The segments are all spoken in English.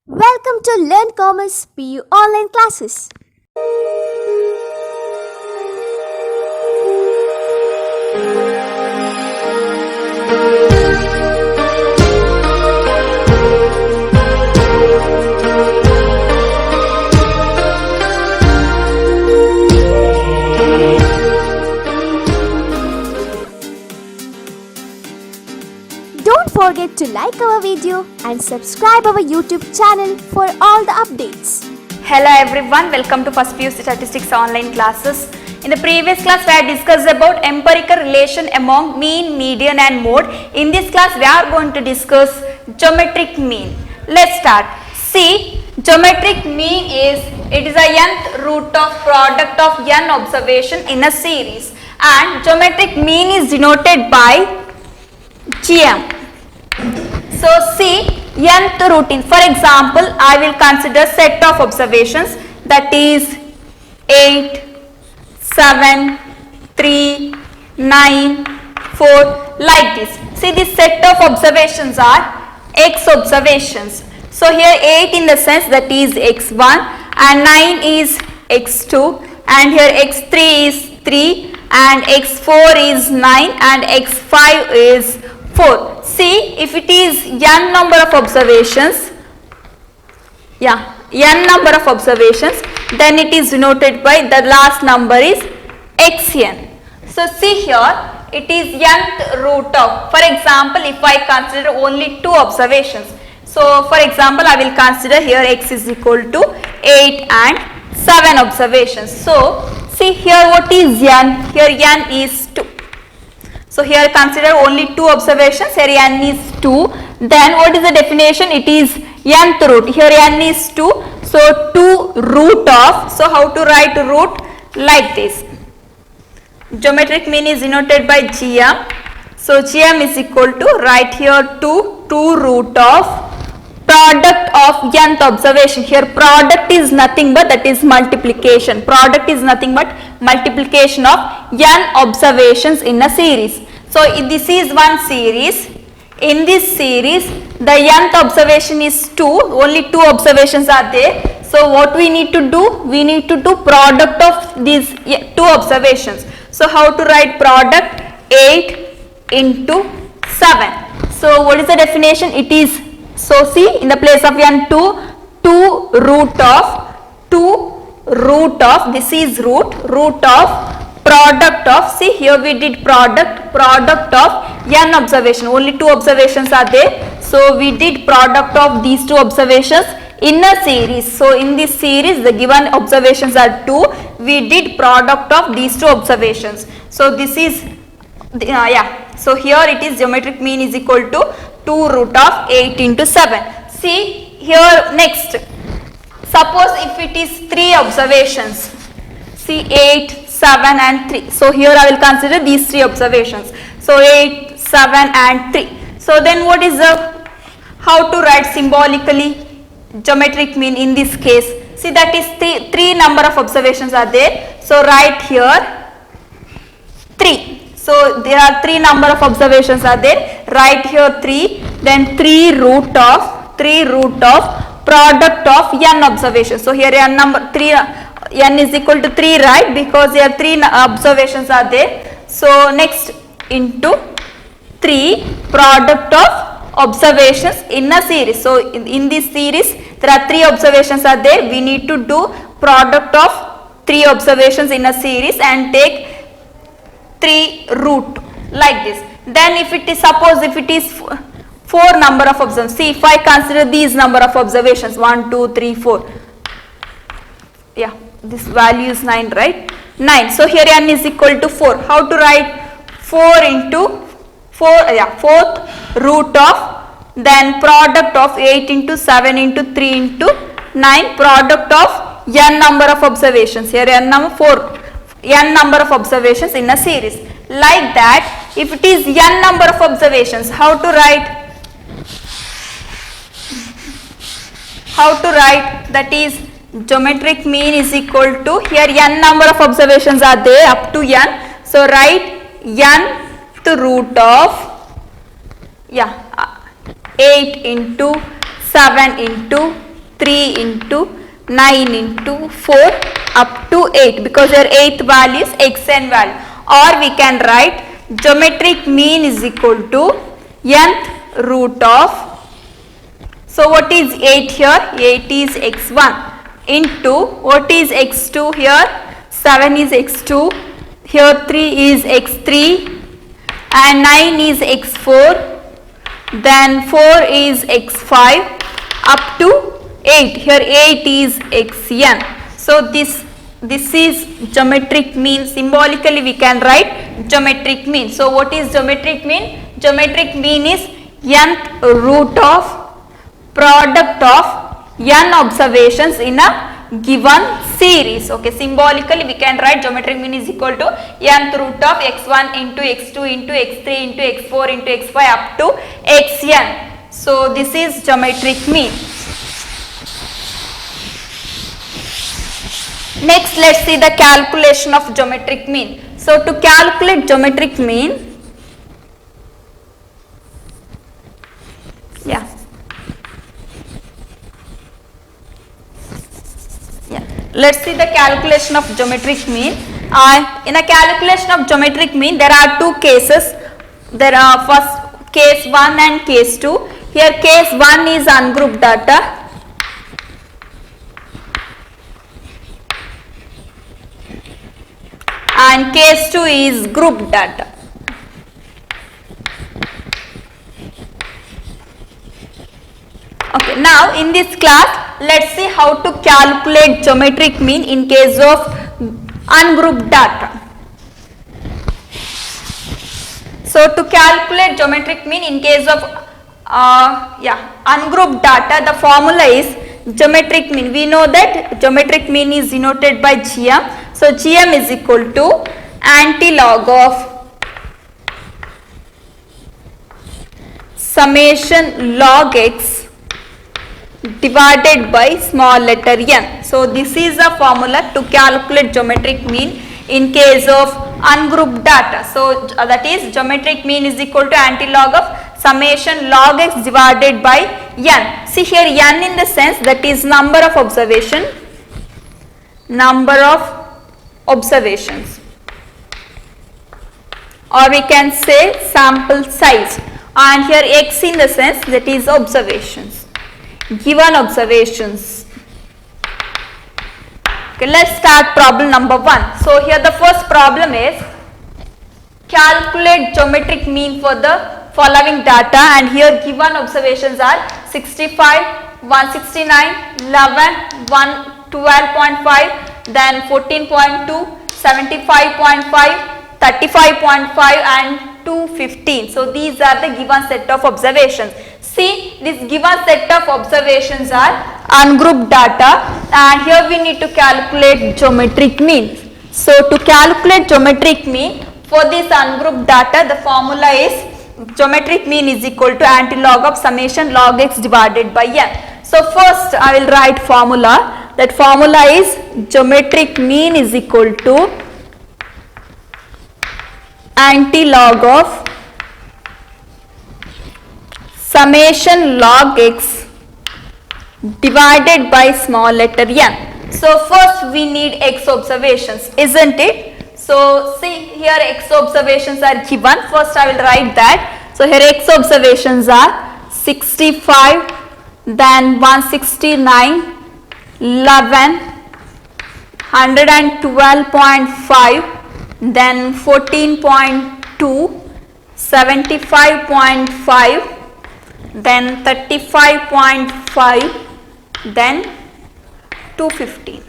Welcome to Learn Commerce PU online classes. Don't forget to like our video and subscribe our YouTube channel for all the updates. Hello everyone, welcome to First PU Statistics online classes. In the previous class we had discussed about empirical relation among mean, median and mode. In this class we are going to discuss geometric mean. Let's start. See, geometric mean it is a nth root of product of n observation in a series, and geometric mean is denoted by GM. So see, nth root in, for example, I will consider set of observations, that is 8, 7, 3, 9, 4, like this. See, this set of observations are x observations. So here 8 in the sense that is x1 and 9 is x2 and here x3 is 3 and x4 is 9 and x5 is 4. See, if it is n number of observations, n number of observations, then it is denoted by the last number is xn. So see here, it is nth root of, for example, if I consider only 2 observations. So for example, I will consider here x is equal to 8 and 7 observations. So see here, what is n? Here n is 2. So here consider only 2 observations, here n is 2. Then what is the definition? It is nth root. Here n is 2. So 2 root of, so how to write root? Like this. Geometric mean is denoted by GM. So GM is equal to, write here 2 root of product of nth observation. Here product is nothing but that is multiplication. Product is nothing but multiplication of n observations in a series. So this is one series. In this series the nth observation is 2. Only 2 observations are there. So what we need to do? We need to do product of these 2 observations. So how to write product? 8 into 7. So what is the definition? It is, so see, in the place of n 2 root of, this is root of product of, see here we did product of n observation. Only 2 observations are there. So we did product of these 2 observations in a series. So in this series the given observations are 2. We did product of these 2 observations. So this is, so here it is geometric mean is equal to 2 root of 8 into 7. See here next, suppose if it is 3 observations, see 8, 7 and 3. So here I will consider these 3 observations. So 8, 7 and 3. So then what is the, how to write symbolically geometric mean in this case? See, that is 3 number of observations are there. So write here 3. So there are 3 number of observations are there. Write here 3. Then 3 root of product of n observations. So here n number 3, n is equal to 3, right? Because here 3 observations are there. So next into 3 product of observations in a series. So in this series there are 3 observations are there. We need to do product of 3 observations in a series and take 3 root like this. Then if it is, suppose if it is 4 number of observations, see if I consider these number of observations 1, 2, 3, 4, this value is 9, right? 9. So here n is equal to 4. How to write? 4 into 4, 4th root of, then product of 8 into 7 into 3 into 9, product of n number of observations. Here n number 4, n number of observations in a series. Like that, if it is n number of observations, how to write? That is geometric mean is equal to, here n number of observations are there up to n. So write nth root of 8 into 7 into 3 into 9 into 4 up to 8, because your 8th value is xn value. Or we can write geometric mean is equal to nth root of, so what is 8 here? 8 is x1 into what is x2 here? 7 is x2, here 3 is x3 and 9 is x4, then 4 is x5 up to 8, here 8 is xn. So this is geometric mean. Symbolically we can write geometric mean. So what is geometric mean? Geometric mean is nth root of product of n observations in a given series. Okay, symbolically we can write geometric mean is equal to nth root of x1 into x2 into x3 into x4 into x5 up to xn. So this is geometric mean. Next, let's see the calculation of geometric mean. So to calculate geometric mean, let's see the calculation of geometric mean. In a calculation of geometric mean, there are two cases. There are first case 1 and case 2. Here case 1 is ungrouped data. And case 2 is grouped data. Okay, now in this class, let's see how to calculate geometric mean in case of ungrouped data. So to calculate geometric mean in case of ungrouped data, the formula is geometric mean. We know that geometric mean is denoted by GM. So GM is equal to anti-log of summation log x divided by small letter n. So this is a formula to calculate geometric mean in case of ungrouped data. So that is geometric mean is equal to anti-log of summation log x divided by n. See here n in the sense that is number of observations, or we can say sample size, and here x in the sense that is observations, given observations. Okay, let's start problem number 1. So here the first problem is calculate geometric mean for the following data, and here given observations are 65, 169, 11, 12.5, then 14.2, 75.5, 35.5 and 215. So these are the given set of observations. See, this given set of observations are ungrouped data, and here we need to calculate geometric mean. So to calculate geometric mean for this ungrouped data, the formula is geometric mean is equal to anti-log of summation log x divided by n. So first I will write formula. That formula is geometric mean is equal to anti-log of summation log x divided by small letter n. So first we need x observations, isn't it? So see here x observations are given. First I will write that. So here x observations are 65, then 169, 11, 112.5, then 14.2, 75.5, then 35.5, then 215.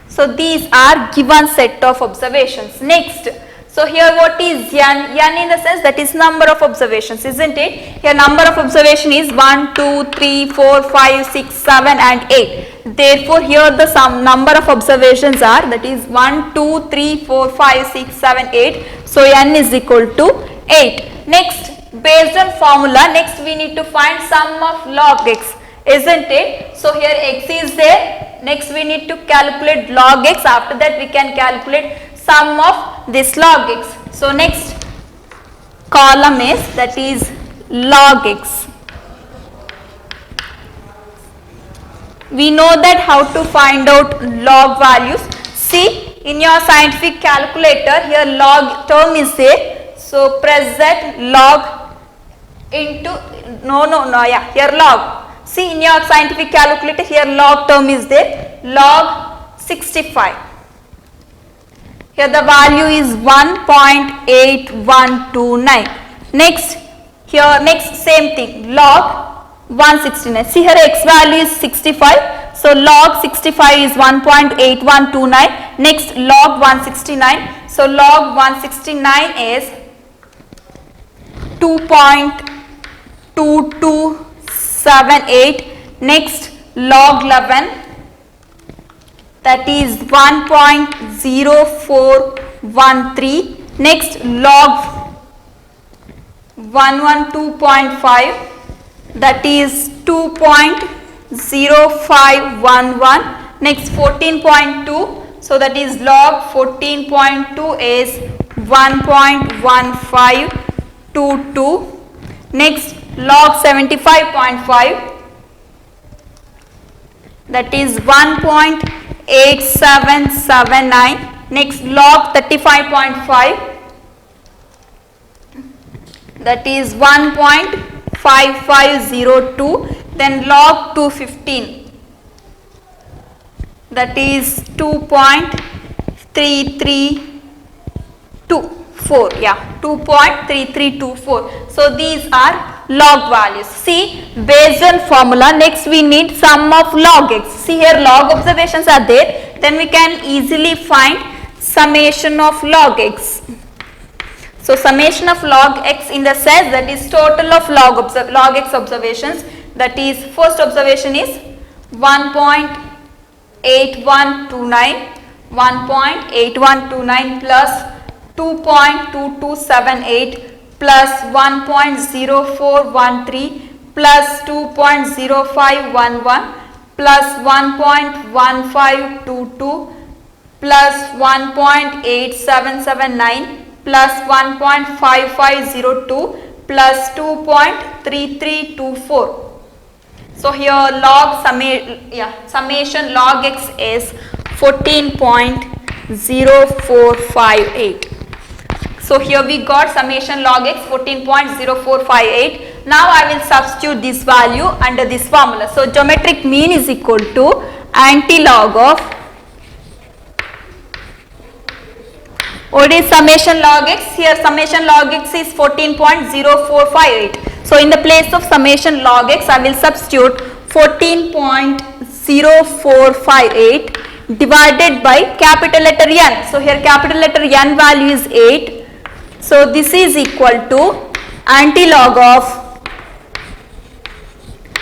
So these are given set of observations. Next, so here what is n? N in the sense that is number of observations, isn't it? Here number of observation is 1, 2, 3, 4, 5, 6, 7 and 8. Therefore here the sum number of observations are, that is 1, 2, 3, 4, 5, 6, 7, 8. So n is equal to 8. Next, based on formula, next we need to find sum of log x, isn't it? So here x is there. Next we need to calculate log x. After that we can calculate sum of this log x. So next column is, that is log x. We know that how to find out log values. See, in your scientific calculator, here log term is there. So press that log into, here log. See, in your scientific calculator, here log term is there. Log 65. Here the value is 1.8129. Next, here next same thing, log 169. See here x value is 65. So log 65 is 1.8129. Next log 169. So log 169 is 2.2278. Next log 11, that is 1.0413. Next log 112.5, that is 2.0511. Next 14.2, so that is log 14.2 is 1.1522. Next log 75.5, that is 1.8779. Next log 35.5, that is 1.5502. Then log 215, that is 2.3324. Yeah, 2.3324. So these are log values. See, based on formula, next we need sum of log x. See here log observations are there, then we can easily find summation of log x. So summation of log x in the sense that is total of log x observations, that is first observation is 1.8129, 1.8129 plus 2.2278 plus 1.0413 plus 2.0511 plus 1.1522 plus 1.8779 plus 1.5502 plus 2.3324. So here log summation log x is 14.0458. So here we got summation log x 14.0458. Now I will substitute this value under this formula. So geometric mean is equal to anti-log of, what is summation log x? Here summation log x is 14.0458. So in the place of summation log x, I will substitute 14.0458 divided by capital letter N. So here capital letter N value is 8. So this is equal to anti-log of,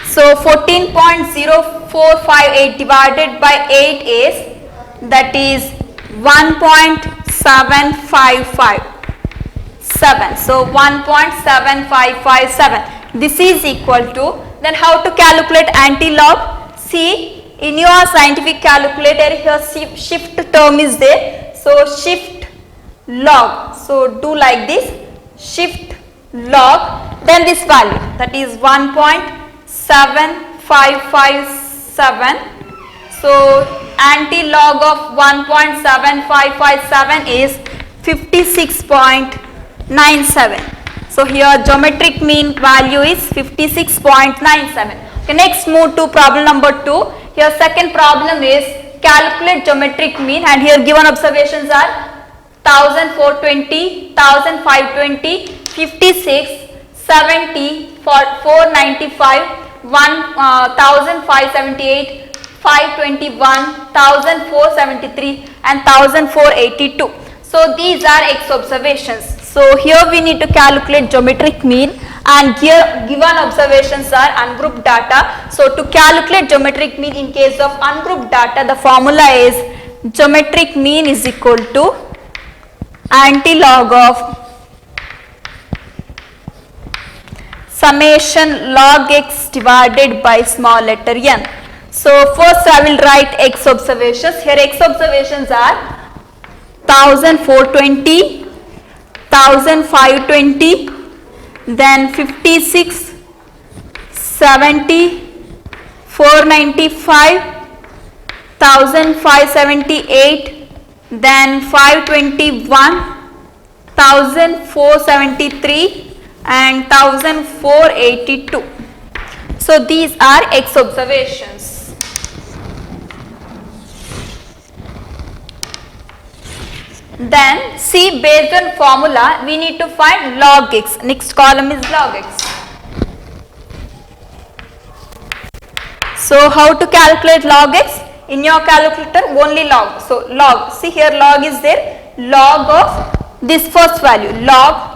so 14.0458 divided by 8 is, that is 1.7557. So 1.7557. This is equal to, then how to calculate anti-log? See, in your scientific calculator here shift term is there. So shift log. So do like this, shift log, then this value, that is 1.7557. So anti-log of 1.7557 is 56.97. So here geometric mean value is 56.97. Okay, next move to problem number 2. Here second problem is calculate geometric mean, and here given observations are 1420, 1520, 56, 70, 495, 1578, 521, 1473 and 1482. So these are x observations. So here we need to calculate geometric mean, and here given observations are ungrouped data. So to calculate geometric mean in case of ungrouped data, the formula is geometric mean is equal to anti-log of summation log x divided by small letter n. So first I will write x observations. Here x observations are 1420, 1520, then 56, 70, 495, 1578, then 521, 1473 and 1482. So these are X observations. Then see, based on formula we need to find log X. Next column is log X. So how to calculate log X? In your calculator only log. So log, see here log is there, log of this first value, log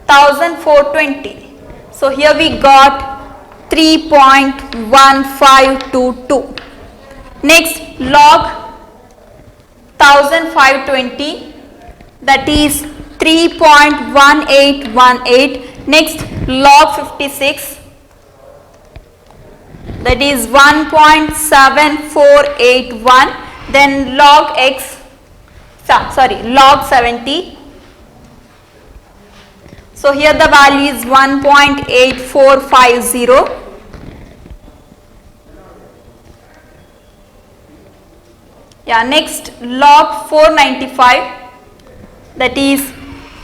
1420. So here we got 3.1522. Next log 1520, that is 3.1818. Next log 56, that is 1.7481. Then log X, sorry, log 70. So here the value is 1.8450. Yeah, next log 495, that is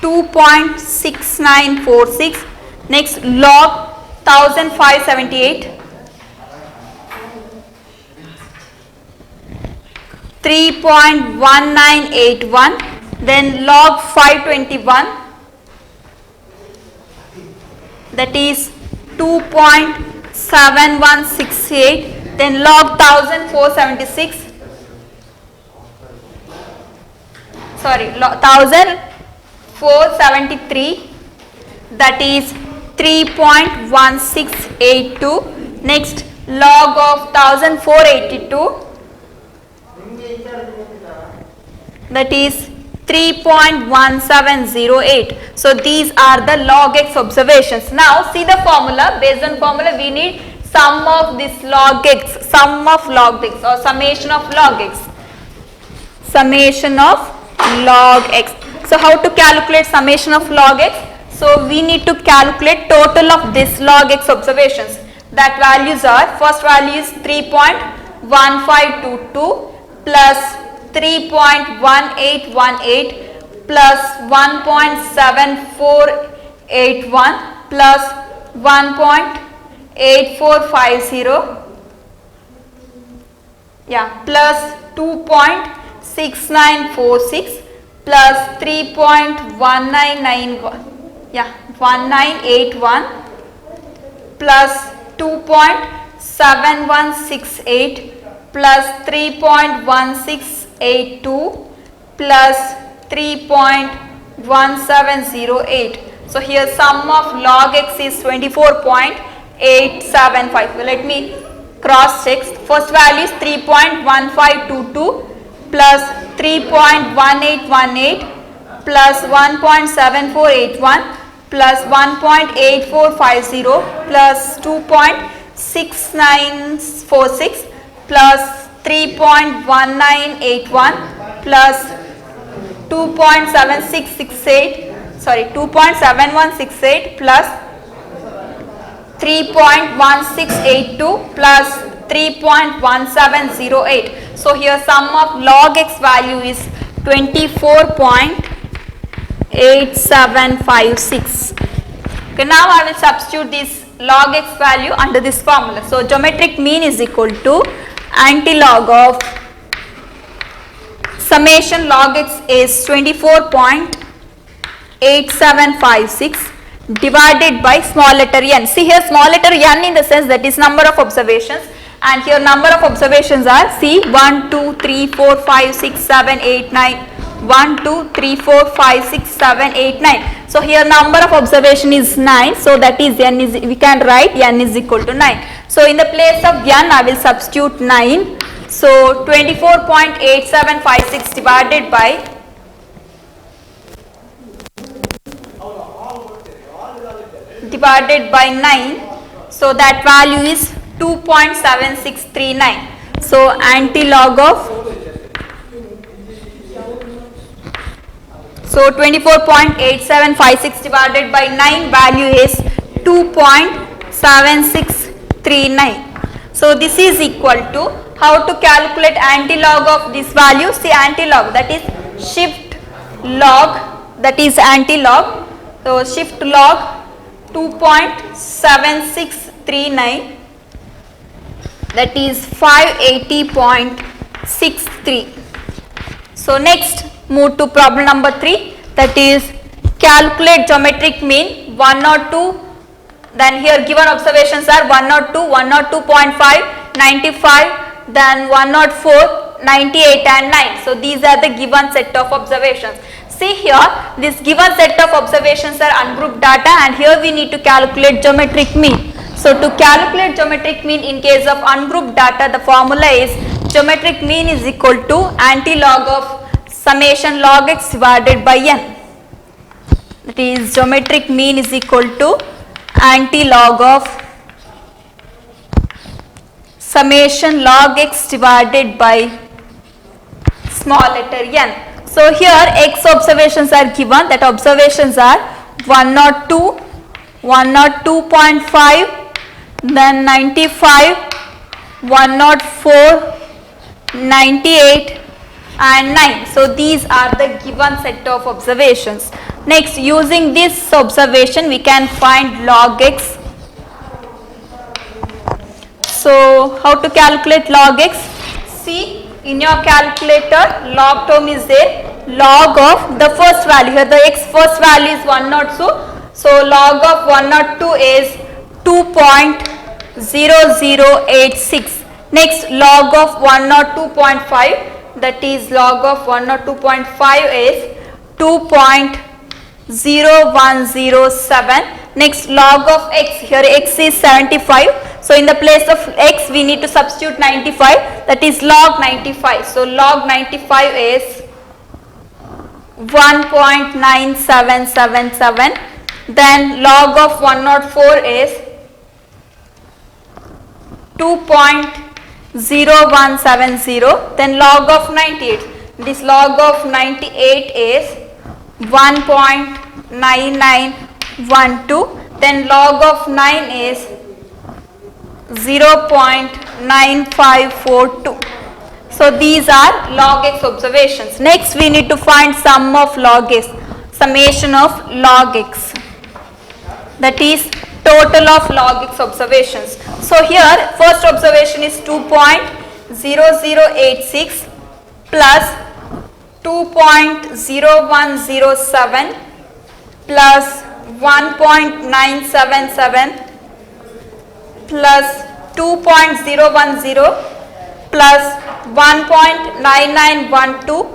2.6946. Next log 1578, 3.1981. Then log 521, that is 2.7168. Then log 1476, sorry, 1473, that is 3.1682. Next log of 1482, that is 3.1708. So these are the log X observations. Now see the formula. Based on formula we need sum of this log X, sum of log X or summation of log X. Summation of log X. So how to calculate summation of log X? So we need to calculate total of this log X observations. That values are, first value is 3.1522 plus 3.1818 plus 1.7481 plus 1.8450, yeah, plus 2.6946 plus 3.1991, yeah, 1981 plus 2.7168 plus 3.1682 plus 3.1708. So here sum of log X is 24.875. Let me cross check. First value is 3.1522 plus 3.1818 plus 1.7481 plus 1.8450 plus 2.6946 plus 3.1981 plus 2.7668, sorry, 2.7168 plus 3.1682 plus 3.1708. So here sum of log X value is 24.8756. Okay, now I will substitute this log X value under this formula. So geometric mean is equal to antilog of summation log X is 24.8756 divided by small letter n. See here small letter n in the sense that is number of observations, and here number of observations are, see, 1, 2, 3, 4, 5, 6, 7, 8, 9. 1, 2, 3, 4, 5, 6, 7, 8, 9. So here number of observation is 9. So that is n is, we can write n is equal to 9. So in the place of n I will substitute 9. So 24.8756 divided by divided by 9, so that value is 2.7639. So antilog of, so 24.8756 divided by 9 value is 2.7639. So this is equal to, how to calculate antilog of this value? See, antilog, that is shift log, that is antilog. So shift log 2.7639, that is 580.63. So next move to problem number 3, that is calculate geometric mean 102. Then here given observations are 102, 102.5, 95, then 104, 98 and 9. So these are the given set of observations. See here, this given set of observations are ungrouped data, and here we need to calculate geometric mean. So to calculate geometric mean in case of ungrouped data, the formula is geometric mean is equal to antilog of summation log x divided by n. That is geometric mean is equal to antilog of summation log x divided by small letter n. So here x observations are given, that observations are 102, 102.5, then 95, 104, 98 and 9. So these are the given set of observations. Next, using this observation we can find log x. So how to calculate log x? See, in your calculator log term is there, log of the first value, here the x first value is 102. So log of 102 is 2.0086. Next, log of 102.5, that is log of 102.5 is 2.0107. Next, log of x, here x is 75. So in the place of x we need to substitute 95, that is log 95. So log 95 is 1.9777. Then log of 104 is 2.0170. Then log of 98, this log of 98 is 1.9912. Then log of 9 is 0.9542. So these are log x observations. Next we need to find sum of log x, summation of log x, that is total of log x observations. So here first observation is 2.0086 plus 2.0107 plus 1.977 plus 2.010 plus 1.9912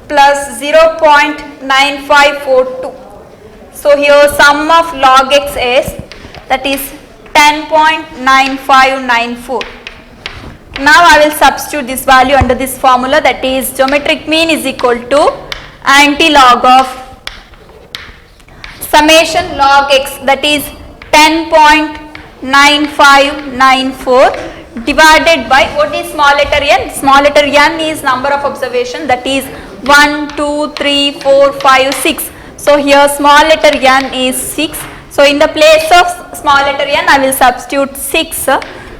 plus 0.9542. So here sum of log x is, that is 10.9594. Now I will substitute this value under this formula, that is geometric mean is equal to antilog of summation log x, that is 10.9594 divided by, what is small letter n? Small letter n is number of observation, that is 1, 2, 3, 4, 5, 6. So here small letter n is 6. So in the place of small letter n I will substitute 6.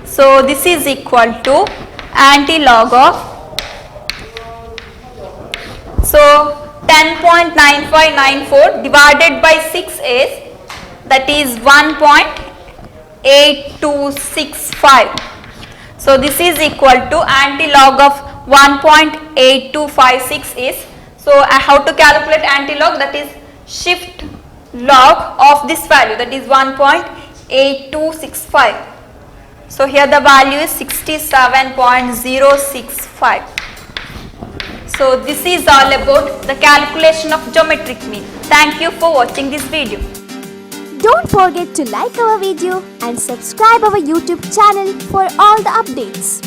So this is equal to antilog of, so 10.9594 divided by 6 is, that is 1.8265. So this is equal to antilog of 1.8256 is, so how to calculate antilog, that is shift log of this value, that is 1.8265. So here the value is 67.065. So this is all about the calculation of geometric mean. Thank you for watching this video. Don't forget to like our video and subscribe our YouTube channel for all the updates.